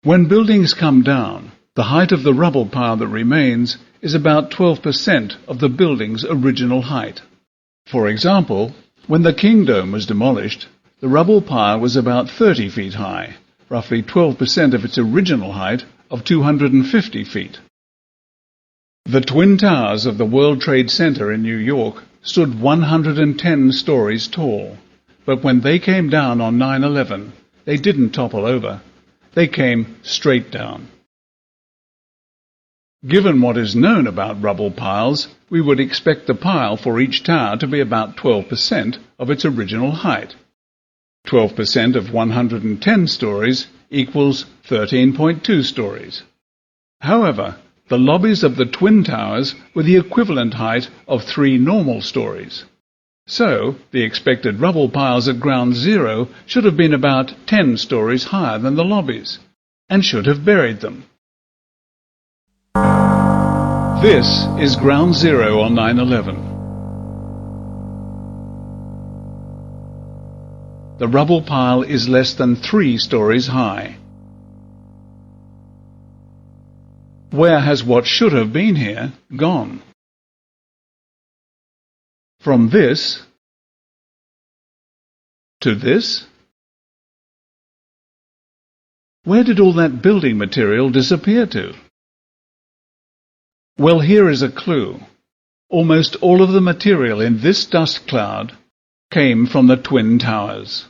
When buildings come down, the height of the rubble pile that remains is about 12% of the building's original height. For example, when the Kingdom was demolished, the rubble pile was about 30 feet high, roughly 12% of its original height of 250 feet. The Twin Towers of the World Trade Center in New York stood 110 stories tall, but when they came down on 9/11, they didn't topple over. They came straight down. Given what is known about rubble piles, we would expect the pile for each tower to be about 12% of its original height. 12% of 110 stories equals 13.2 stories. However, the lobbies of the Twin Towers were the equivalent height of 3 normal stories. So, the expected rubble piles at ground zero should have been about 10 stories higher than the lobbies, and should have buried them. This is ground zero on 9/11. The rubble pile is less than 3 stories high. Where has what should have been here gone? From this to this? Where did all that building material disappear to? Well, here is a clue. Almost all of the material in this dust cloud came from the Twin Towers.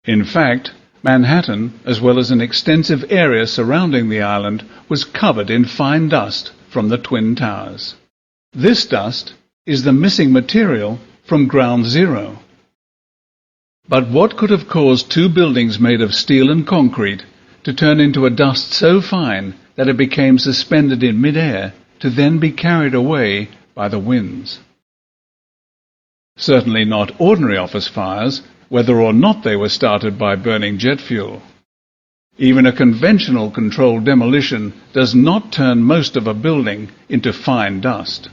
In fact, Manhattan, as well as an extensive area surrounding the island, was covered in fine dust from the Twin Towers. This dust is the missing material from ground zero. But what could have caused 2 buildings made of steel and concrete to turn into a dust so fine that it became suspended in mid-air to then be carried away by the winds? Certainly not ordinary office fires, whether or not they were started by burning jet fuel. Even a conventional controlled demolition does not turn most of a building into fine dust.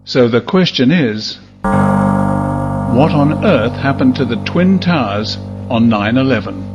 So the question is, what on earth happened to the Twin Towers on 9/11?